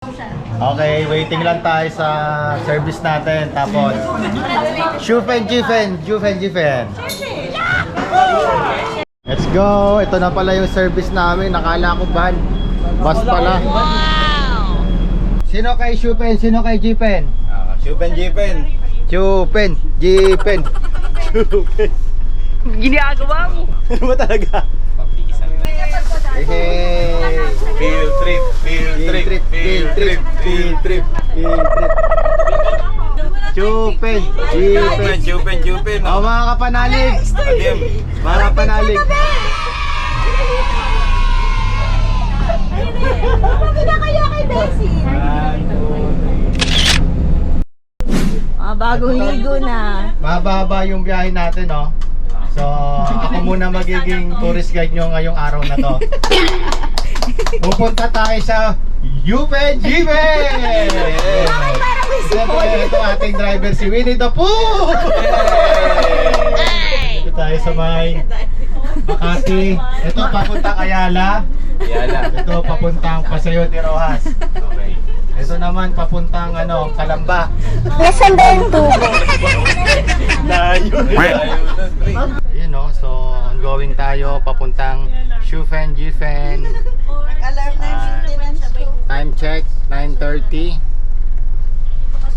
Okay, waiting lang tayo sa service natin. Tapos, Juven. Let's go! Ito na pala yung service namin. Nakala ko van. Bus pala. Wow! Sino kay Juven? Sino kay Jipen? Juven. Ginagawa mo. Ano ba talaga? Hey! Field trip. Juven. Oh, mga kapanalig. Mga kapanalig. Pinakaya kay Bessie. Bagong ligo na. Mababa yung biyahe natin, no? So, ako muna magiging tourist guide nyo ngayong araw na to. Pupunta tayo sa Juven! Siyempre, ito ating driver si Winnie the Pooh! Ito tayo sa may Makati. Ito papuntang Ayala. Ito papuntang Paseo de Rojas. Okay. Ito naman papuntang Calamba. Nasaan ba yung tubo? Ayun, no? So ongoing tayo papuntang Juven. Alarm na yung maintenance ko. Time check 9:30.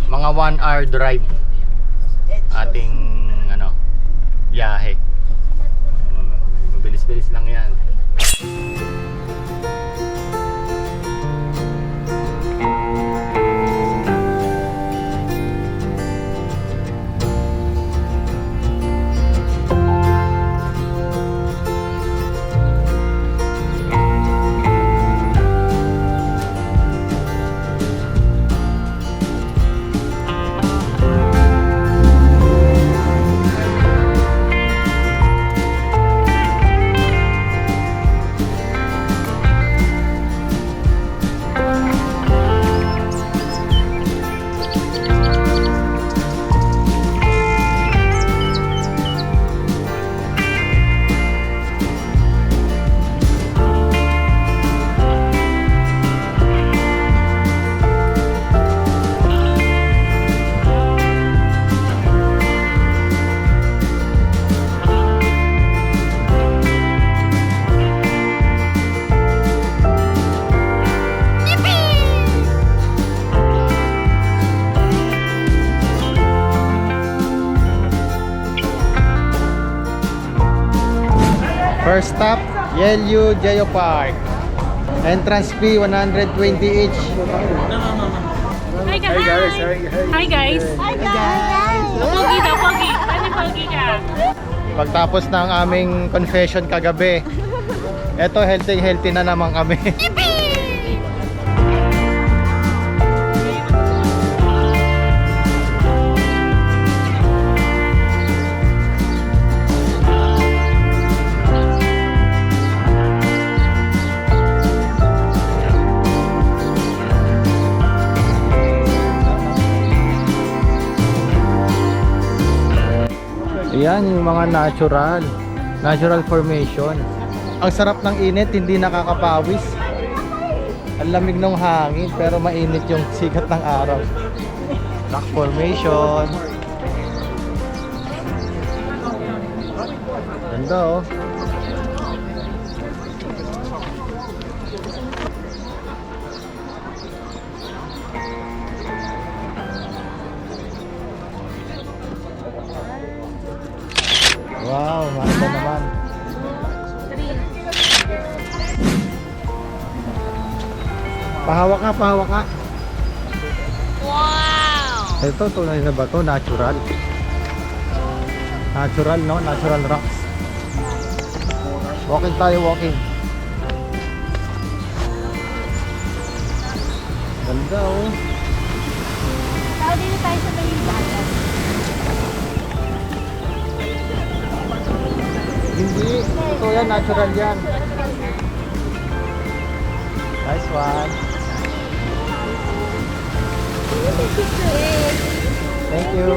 Mga 1 hour drive ating biyahe. Mabilis-bilis lang yan. First stop, Yelyu Geopark. Entrance fee 120 each. Hi guys. Hi guys. Pogi daw, pogi. Ano pogi ka? Pagtapos ng aming confession kagabi, eto healthy na naman kami. Ayan yung mga natural formation. Ang sarap ng init, hindi nakakapawis. Ang lamig ng hangin pero mainit yung sikat ng araw. Rock formation. Ganda oh. Wow, maganda naman. Pahawak ka. Wow! Ito, tunay na ba ito? Natural. Natural, no? Natural rocks. Walking tayo, walking. Ganda, oh. Tao dito tayo sa may dagat. Hindi. Ito yan, natural yan. Nice one. Thank you.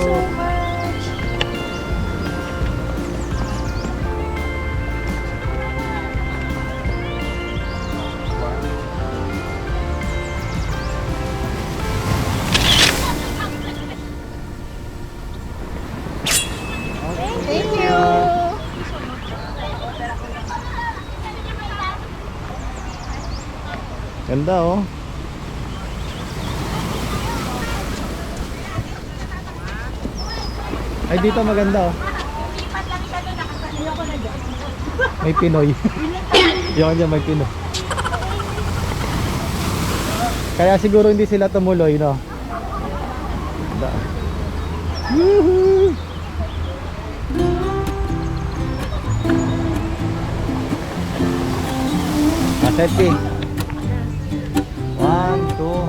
Ganda oh. Ay dito maganda oh. May Pinoy. Yung dyan may Pinoy. Kaya siguro hindi sila tumuloy, no? Ganda. Woohoo! Selfie. 1, 2.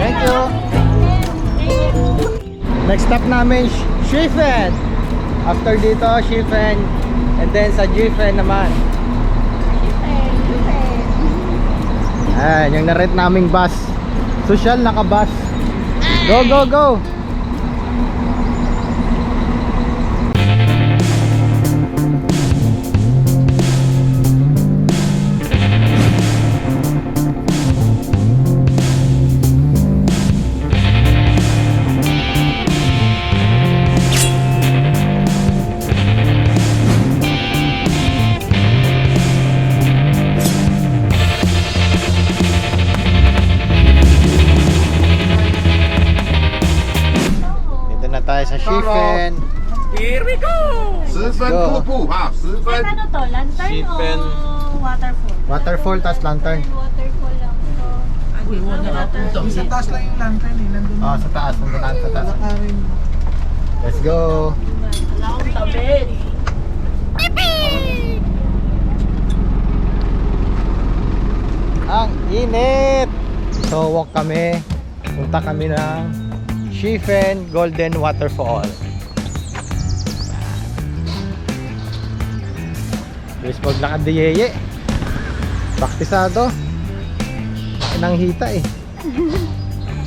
Thank you. Next stop namin, Shifen. After dito, Shifen. And then sa Jifen naman. Ayan, yung na-rent naming bus. Social naka-bus. Go, go, go! Tayo sa Shifen. Here we go! 10分瀑布啊，10分。 Ano to? Lantern Shifen. o waterfall? Waterfall, tas lantern. Waterfall lang to. Sa taas lang yung lantern eh, nandun. Oh, sa taas. Nandun sa taas. Nakarin. Let's go. Wala akong tabit. Ang init. So walk kami. Punta kami ng Shifen Golden Waterfall. Bilis maglakad di Yeye. Praktisado. Nang hita eh.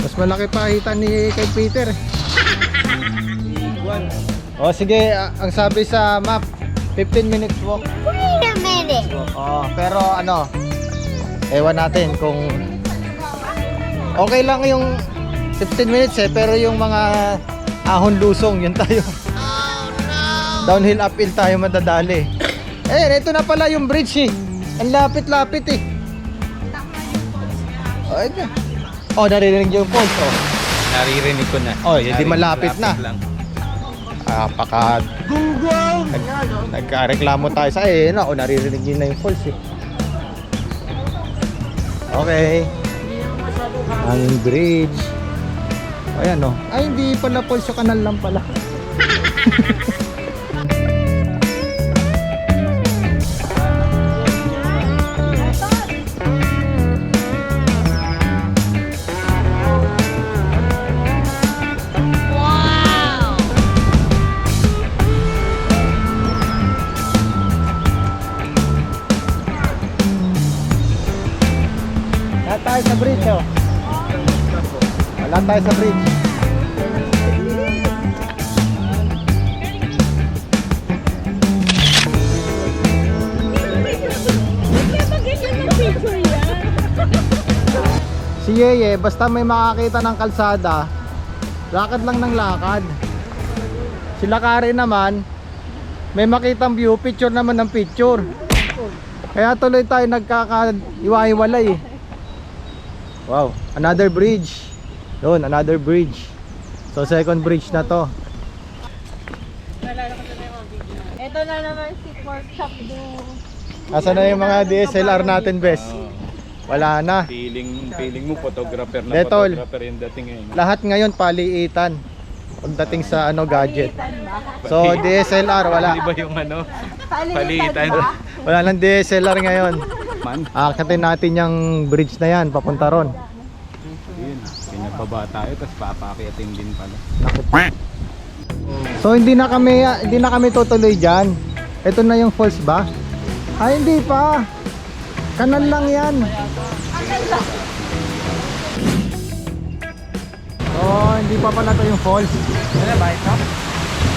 Mas malaki pa hita ni Yeye kay Peter. O sige, ang sabi sa map 15 minutes walk. Wait a minute. Oh, pero ano, ewan natin kung okay lang yung 15 minutes eh, pero yung mga ahon lusong, yun tayo. Downhill uphill tayo madadali. Eh, ito na pala yung bridge eh. Ang lapit-lapit eh. Oh, ito. Oh, naririnig yung falls oh. Naririnig ko na. Oh, hindi malapit na. Lang. Nagkareklamo tayo sa no, naririnig yun na yung falls eh. Okay. Ang bridge. Ayan oh. Ay, hindi pala falls, yung kanal lang pala. Wala tayo sa bridge oh. Wala tayo sa bridge. Si Yeye, basta may makakita ng kalsada, lakad lang ng lakad. Si Lakari naman, may makitang view, picture naman ng picture. Kaya tuloy tayo nagkakaiwa-iwalay eh. Wow, another bridge. Doon, another bridge. So second bridge na to. Ito na naman si Pork Chop do. Asan na yung mga DSLR natin, bes? Wala na. Feeling mo photographer na Detol. photographer yung dating ngayon. Lahat ngayon paliitan pagdating sa ano gadget. So DSLR wala. Di ba yung ano? Palitan. Wala nang DSLR ngayon. Man, Akitin natin yung bridge na yan papunta ron. yun. Pinababa tayo, tapos papakiatin din pala. So hindi na kami tutuloy diyan. Ito na yung falls ba? Ay hindi pa. Kanal lang yan. So Oh, hindi pa pala to yung falls. Ano ba ito?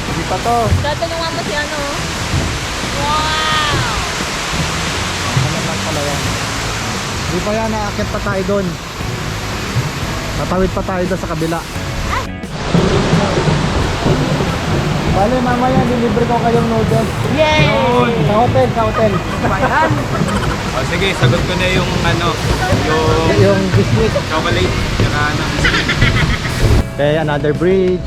Hindi pa to. Tatanungan mo si ano. Wow! Ano lang pala yan. Hindi pa yan, naakit pa tayo doon. Tatawid pa tayo doon sa kabila. Bale, mamaya deliver ko kayong noodles. Yay! Sa hotel, sa hotel. O sige, sagot ko na yung ano, yung Yung biscuit. chocolate. Tsaka ano. Okay, another bridge.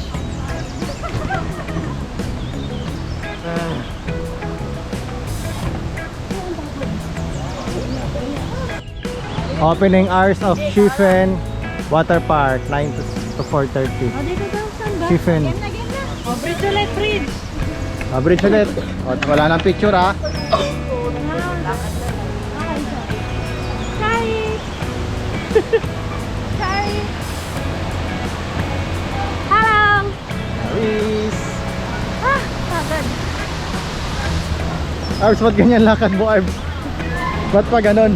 Opening hours of Shifen Water Park 9 to 4:30. O, dito daw, saan ba? Shifen. Game na. O, bridge ulit, bridge. Bridge ulit. O, wala nang picture ah. Sorry. Sorry. Hello. Paris. Ah, agad. Arms, ba't ganyan lakad mo, Arms? Ba't pa ganon?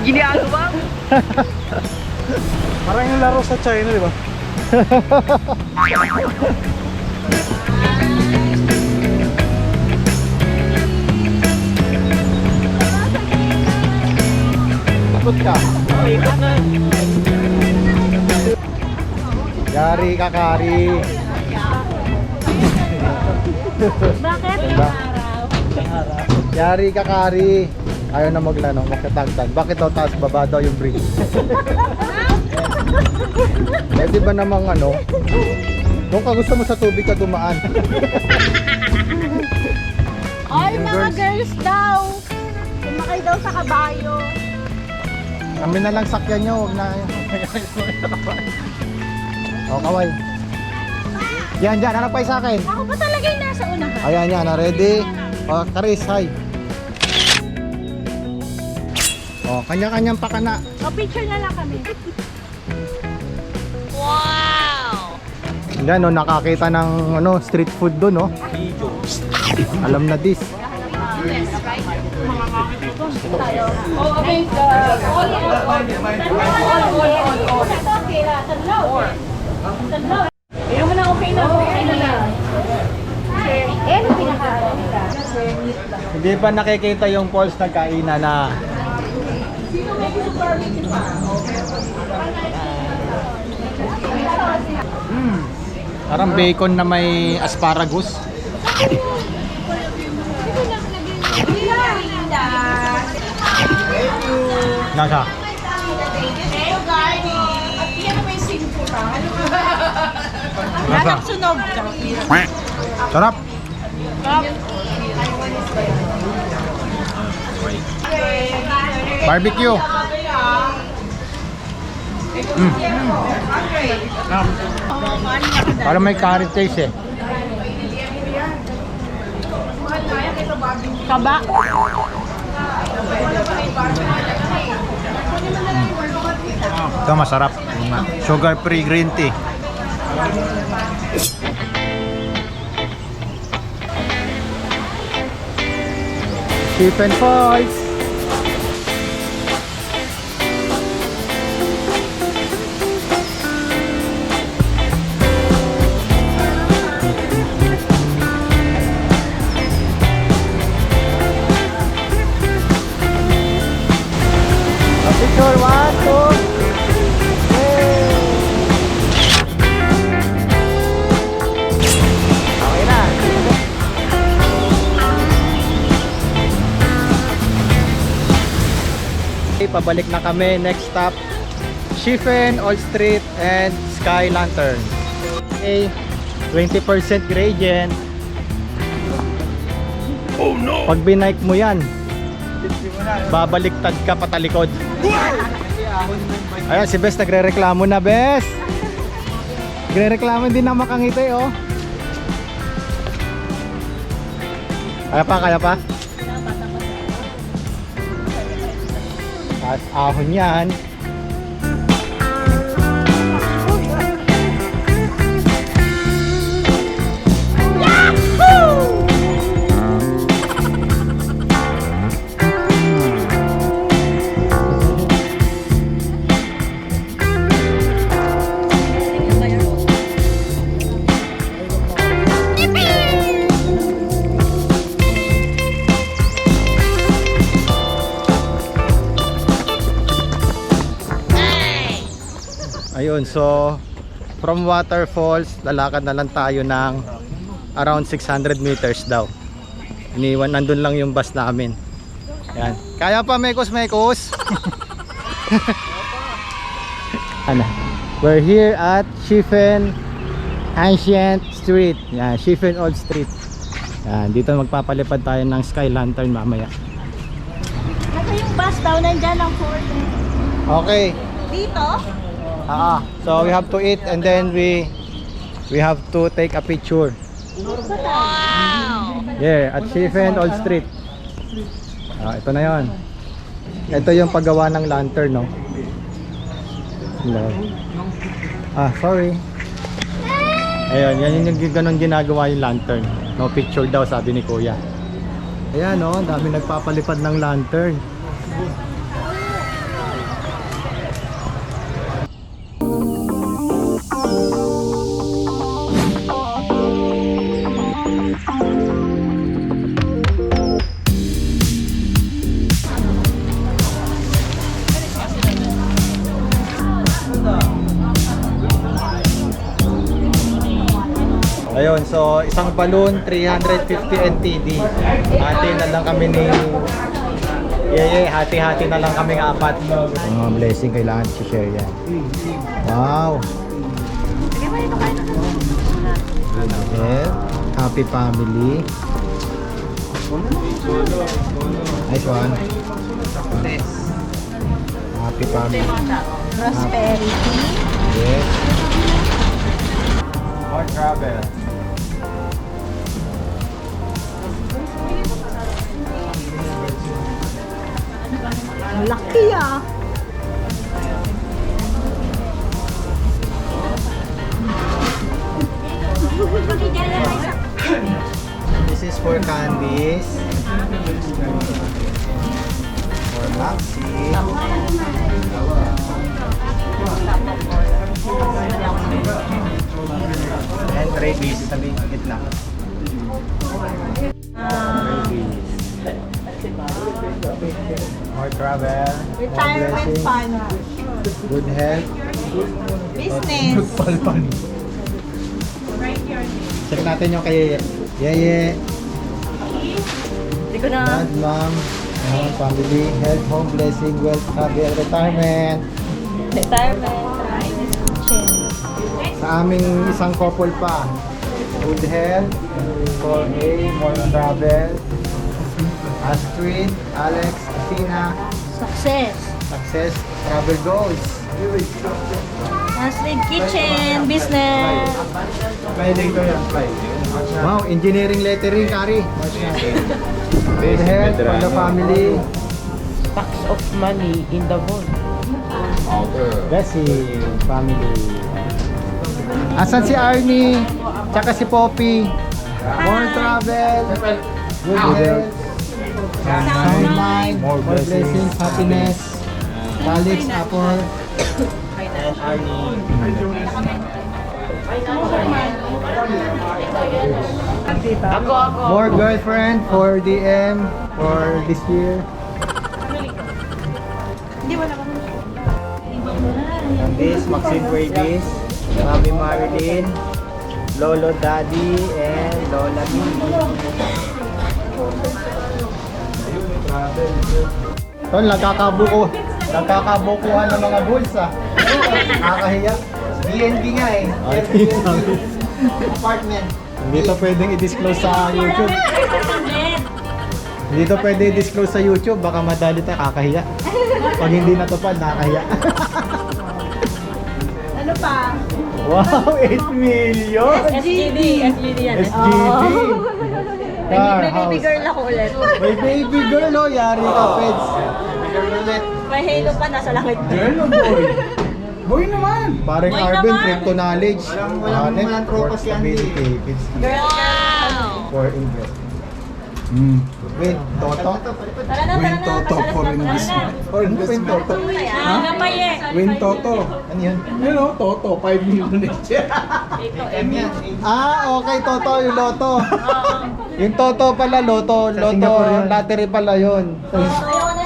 Ginagawa? Parang yung laro sa China, di ba? Ikot ka. Yari ka, Kari. Bakit? Diba? Yari ka, Kari. Ayaw na maglano, magkatagtag. Bakit daw taas baba daw yung bridge? Eh di ba namang ano, kung ka gusto mo sa tubig ka dumaan. Ay, Yung mga girls daw. Sumakay daw sa kabayo. Kami na lang sakyan nyo, huwag na. O, kaway. Yan, dyan, hanap kayo sa akin. Ako pa talaga yung nasa unahan. Ayan, yan, ready? O, Karis, hi. O, kanya-kanyang pakana. O, picture na lang kami. Wow! Yan, no, nakakita ng ano, street food doon, no? Alam na this. Pero mo na okay na. Okay na lang. Eh, ano pinaka? Hindi pa nakikita yung falls na kainan na. Parang bacon na may asparagus. Nasa? Nasa? Sunog. Sarap. Barbecue. Parang may curry taste eh. Kaba. Ito masarap. Sugar free green tea. Chicken Falls. Picture 1, 2. Okay na. Okay, pabalik na kami. Next stop, Shifen, Old Street, and Sky Lantern. Okay, 20% gradient. Oh no! Pag binike mo yan, babaliktad ka patalikod. Ayan, si Bes nagre-reklamo na, Bes. Nagre-reklamo, hindi na makangiti, oh. Kaya pa, kaya pa? Taas ahon yan. Ayun, so from waterfalls, lalakad na lang tayo ng around 600 meters daw. Iniwan, nandun lang yung bus namin. Yan. Kaya pa, Mekos. Ano? We're here at Chiffen Ancient Street. Yan, Chiffen Old Street. Yan, dito magpapalipad tayo ng Sky Lantern mamaya. Nasa yung bus daw, nandyan ang fort. Okay. Dito? So we have to eat and then we have to take a picture. Wow! Yeah, at Chiffen Old Street. Ito na yon. Ito yung paggawa ng lantern, no? Hello. Sorry. Ayun, yan yung ganun ginagawa yung lantern. No picture daw, sabi ni Kuya. Ayan, no? Dami nagpapalipad ng lantern. Ayun, so isang balloon 350 NTD. Hati na lang kami ni hati-hati na lang kami ng apat. Mga blessing kailangan i-share yan. Wow. And happy family. Nice one. Happy family. Prosperity. Yes. More travel. Laki ah. This is for candies. For Maxi. And rabies sa gitna. Rabies. More travel. Retirement More fund. blessings, good health. Business. Check natin yung kay Yeye. Hindi ko na. Dad, mom, family, health, home, blessing, wealth, travel, retirement. Retirement. Sa aming isang couple pa, good health, for A, more travel, Astrid, Alex, Athena, Success. success, travel goals. Astrid Kitchen. Business. Wow, engineering lettering, Kari. Good health for the family. Stacks of money in the vault. Blessing, family. Asan si Arnie? Tsaka si Poppy. More travel. Good health. Sound mind. More blessings, happiness. Alex, Apple. And Arnie. More girlfriend for DM for this year. And this, Maxine Bravis, Mami Marilyn, Lolo Daddy, and Lola Mimi. Tol, nagkakabukuhan ng mga bulls ah. Nakakahiya. BNB nga eh. Apartment. Hindi to pwedeng i-disclose sa YouTube. Hindi to pwede i-disclose sa YouTube, baka madali tayo, kakahiya. Pag hindi natupad, nakakahiya. Ano pa? Wow, 8 million! SGD. SGD yan. SGD! Car, May baby house. girl ako ulit. May baby girl, oh, yari ka, Peds. Baby girl ulit. May halo pa, nasa langit. Girl o boy? Boy naman! Parang Boy Arvin, naman. crypto knowledge. Walang tropas yan. Girl. For invest. Wait, Toto? Tara na, tara na. Toto for investment. Or Win Toto? Kapay eh. Win Toto. Ano yun? Ano, Toto, 5 million each. Okay, Toto, yung Loto. Yung Toto pala, Loto. Loto, lottery pala yun.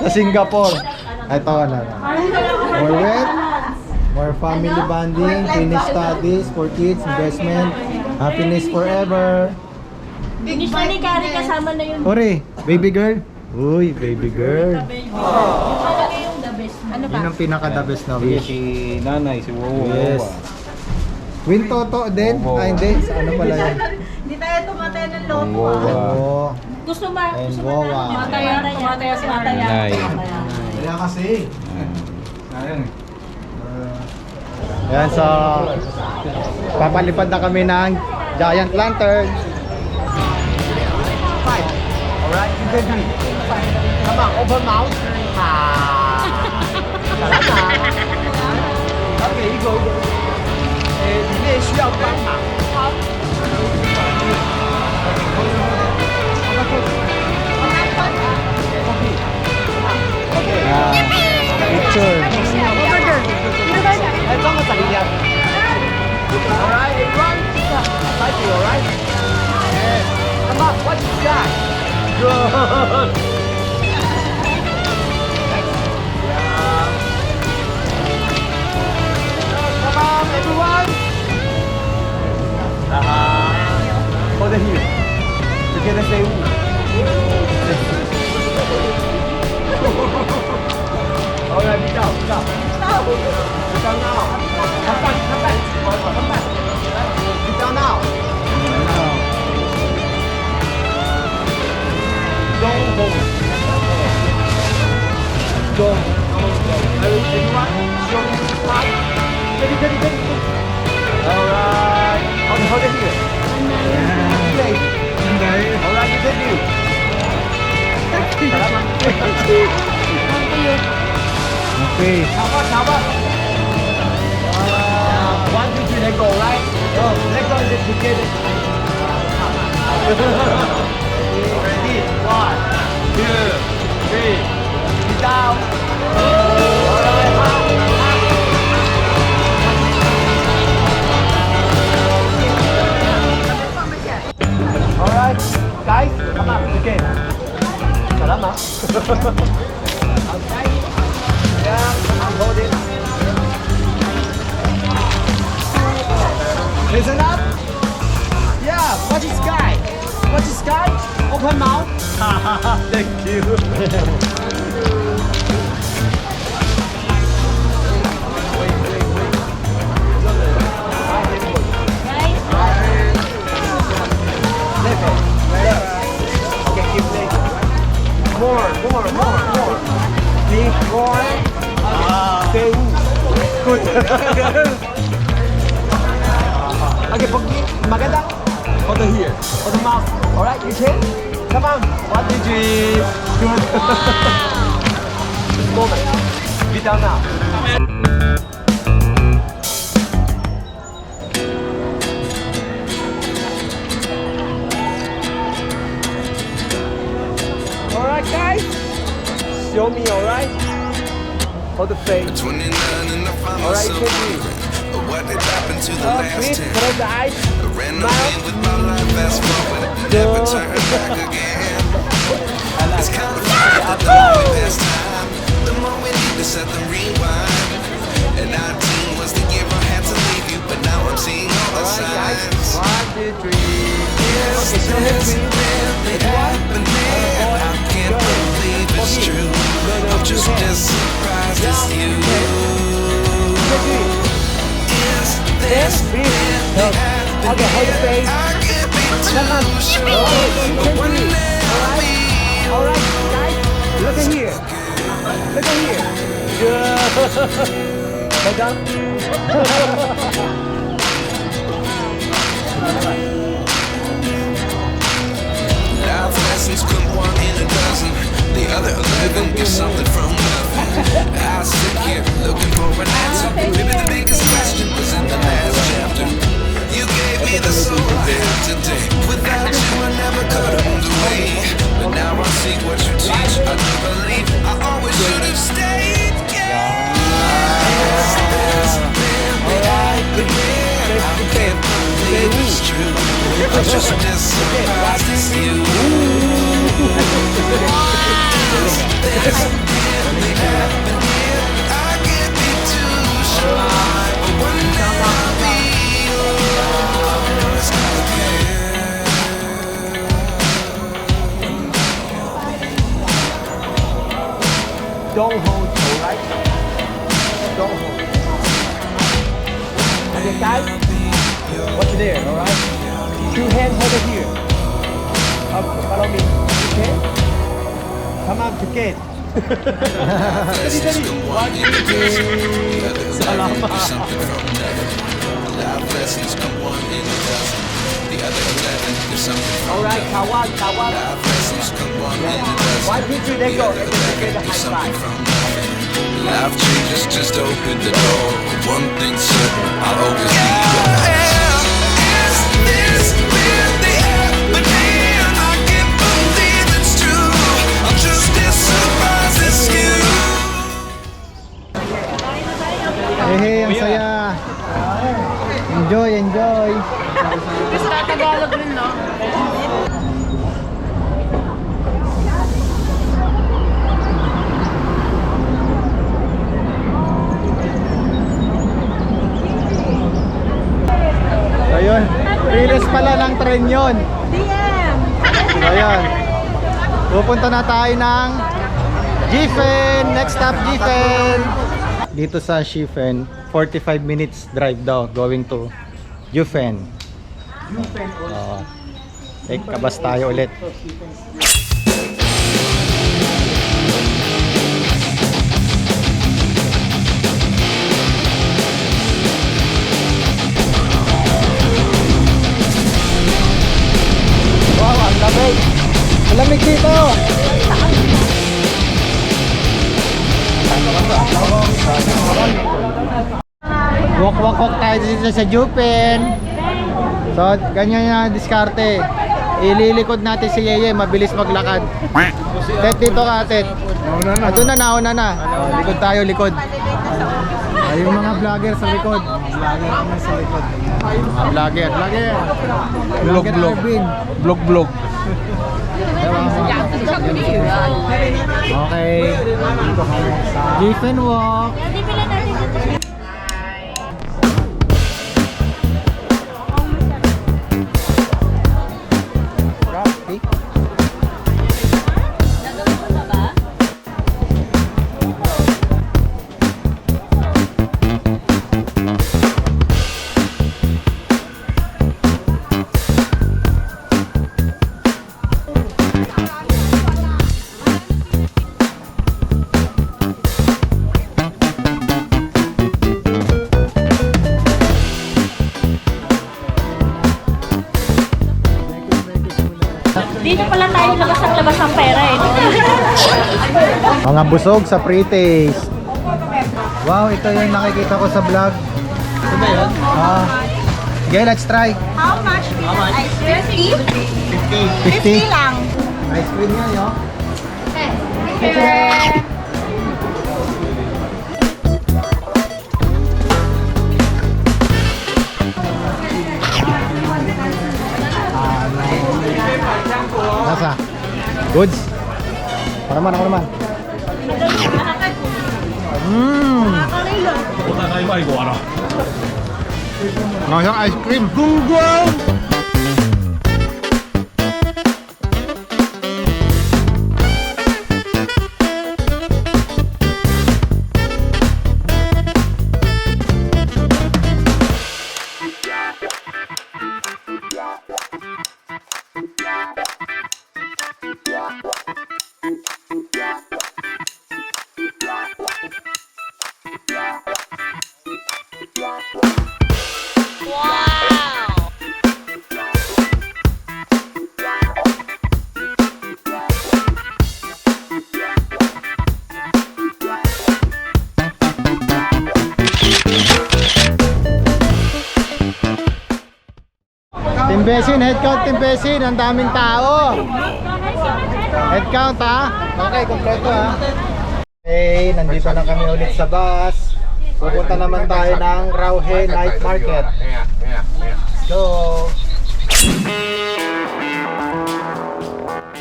Sa Singapore. Ito, ano. More wealth, For family bonding, finish studies, for kids, investment, happiness forever. Finish na ni Kari, kasama na yun. Ore, baby girl. Uy, baby girl. Yung the best. Ano Yun ang pinaka-the best na Sige, wish. si nanay, si Wowo. Yes. Win Toto din? Ah, hindi. Sa ano pala yun? Hindi tayo tumatay ng loto. Wowa. Oo. Gusto ba? And Gusto ba Wawa. natin? Tumataya si Mataya. Nanay. Kaya kasi. Ayun. Yan, so papalipad na kami ng giant lantern. Alright, you can do it. Come on, open mouth. Okay, you go. 里面需要帮忙。 Picture.哎，装个等一下。Alright, everyone. Thank you, alright? Yeah. Come on, watch this guy. Good. Come on, everyone. Hold it here. Together say woo. Alright, đi đâu, đi đâu? Đi đâu nào? Come back, come back. Come back. Đi đâu nào? Go home. Go. Everyone, show me the slide. Ready, ready, ready. Alright. Hold it here. Okay. Alright, you can do. Salamat. Okay. Chào bác. 1, 2, 3, let go, right? Go, let go, let's together. Ready? 1, 2, 3. Sit down. Alright, guys, come on, again. Salamat. Okay. Yeah, come on, hold it. Listen up. Yeah, watch the sky. Watch the sky. Open mouth. Thank you. Okay, keep playing. More. Big more. Say good. Okay, maganda. Over here. On the mouth. Alright, you can? Come on. 1, 2, 3. Good. Moment. Be down now. Alright, guys. Show me, alright? Hold the face. 29 and I found Alright, you myself can do wondering what did happen to the last Please 10. close the eyes. I ran away with my life, fast forward, never turn back again. It's kind of funny that the more we pass time, the more we need to set the rewind. And 19 was the year I had to leave you, but now I'm seeing all the Alright, signs. guys. 1, 2, 3. Is Okay, show this me. really happening? I can't believe it's true. I'm just as surprised as you. Is this really happening? Okay, hold the face. I can't be Come on. too sure. Okay, But you can do it. now Alright, guys. Look at here. Look at here. Good. Hold on. Life lessons come 1 in a dozen. The other 11 get something from nothing. I sit here looking for an answer. Maybe the biggest question was in the last chapter. You gave me the soul I have today. Without you, I never could have moved away. But now I see what you teach. I do believe I always should have stayed. Yeah. Yes, there's really happening. I can't believe it's true. I'm just as surprised as you. Is this really happening? I can't be too sure. Don't hold, alright? Don't hold. And your guys, watch there, alright? Two hands hold it here. Okay, follow me. Okay? Come on, together. Lessons come one in a dozen. The other 11 get something from nothing. Life lessons come one in a dozen. The other 11 get something from Alright, nothing. Kawan. Life lessons come one in a dozen. 1, 2, 3, let The go. other And then give 11 the get high something five. from nothing. Life changes, just open the door. One thing certain, I'll always be your Is this really happening? I can't believe it's true. I'm just as surprised as you. Hey, ang saya. Enjoy, enjoy. Gusto na Tagalog rin, no? Ayun, release pala ng tren yun. Ayun. Pupunta na tayo ng Gifen. Next stop, Gifen. Dito sa Gifen, 45 minutes drive daw going to Gifen. Take kabas tayo ulit. Wow, ang lamig. Ang lamig dito. Walk tayo dito sa Gifen. So, ganyan na diskarte. Ililikod natin si Yeye, mabilis maglakad. Tet, dito ka, Tet. Ito na, nauna na. Likod tayo, likod. Ay, yung mga vlogger sa likod. Vlogger kami sa likod. Mga vlogger. Alvin. Vlog. Okay. Gifen walk. Traffic. Dito pala tayo labas at labas ang pera eh. Mga busog sa pre-taste. Wow, ito yung nakikita ko sa vlog. Ito ba yun? Okay, let's try. How much? Ice cream? 50. 50 lang. Ice cream nga, yo. Nasa? Goods? Ako naman. Masang ice cream. Gunggong! Timbesin, head count Timbesin, ang daming tao. Head count ha. Okay, kompleto ha. Okay, nandito na kami ulit sa bus. Pupunta naman tayo ng Rauhe Night Market. So,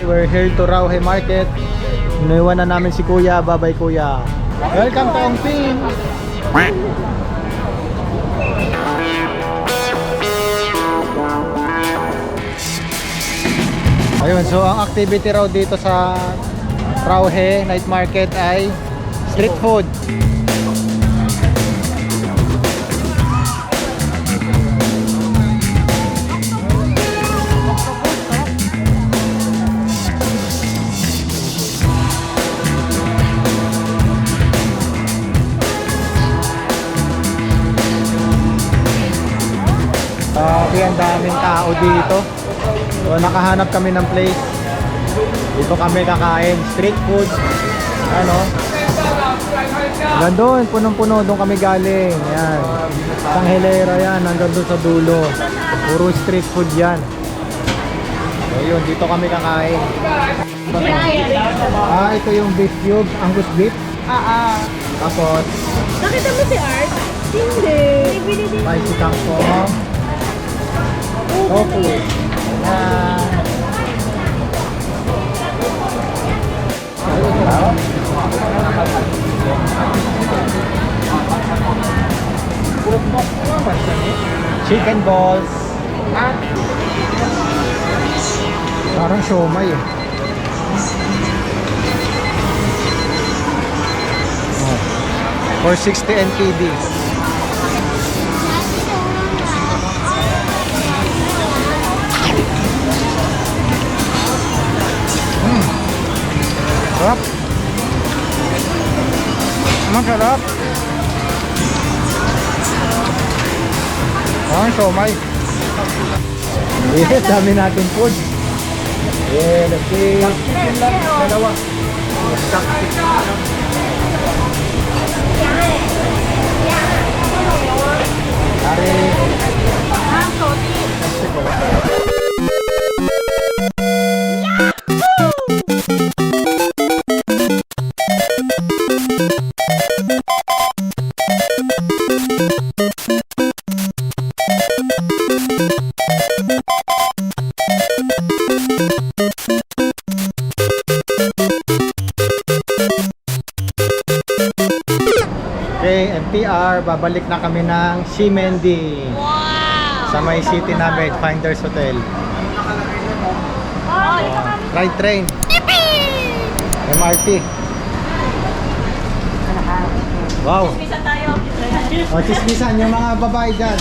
we're here to Rauhe Market. Iniwan na namin si Kuya. Bye-bye Kuya. Welcome to Ongping. Ayun, so ang activity raw dito sa Rauhe Night Market ay Street food. Grabe, ang daming tao dito. So, nakahanap kami ng place. Dito kami kakain. Street food. Ano? Hanggang doon, punong-puno. Doon kami galing. Yan. Isang hilera yan. Hanggang doon sa dulo. Puro street food yan. So, yun. Dito kami kakain. Ito yung beef cube. Angus beef. Tapos, Nakita mo si Art? Hindi. spicy kangkong. Tofu. Ayan. Chicken balls. Parang siomay eh. Oh. 460 NPD. Sarap. Masarap. Siomay. Yes, dami natin food. Yeah, let's see. Dalawa. Okay, MTR, babalik na kami ng Simendi. Sa may city namin, Finders Hotel. Ride train. MRT. Wow. O, chismisan yung mga babae dyan.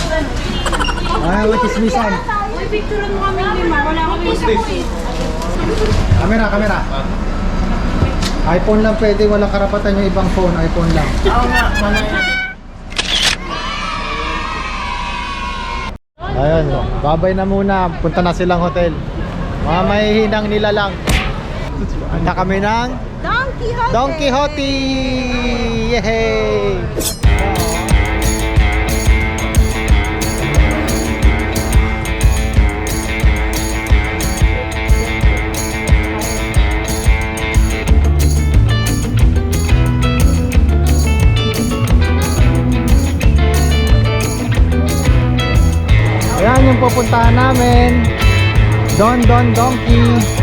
Chismisan. Uy, picturean mo kami lima. Wala kami isa ko eh. Kamera. iPhone lang pwede, walang karapatan yung ibang phone, iPhone lang. Ayun, babay na muna, punta na silang hotel. Mga mahihinang nila lang. Punta kami ng Don Quixote! Yehey! Ayan yung pupuntahan namin. Don Donkey.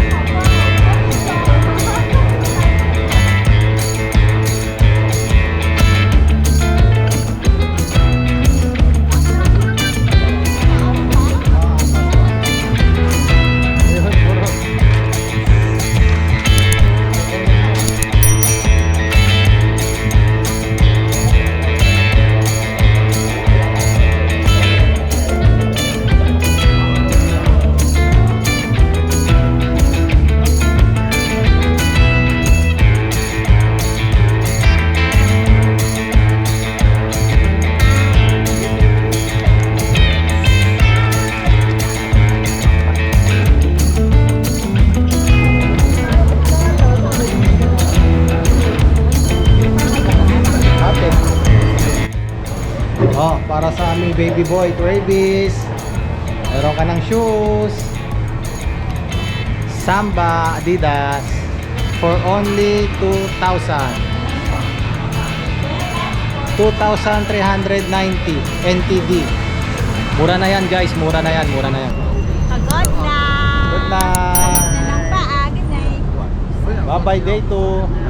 Para sa aming baby boy, Travis. Meron ka ng shoes. Samba, Adidas. For only 2,000. 2,390 NTD. Mura na yan guys, mura na yan. Pagod na. Good luck. Ng paa, good night. Bye bye day 2.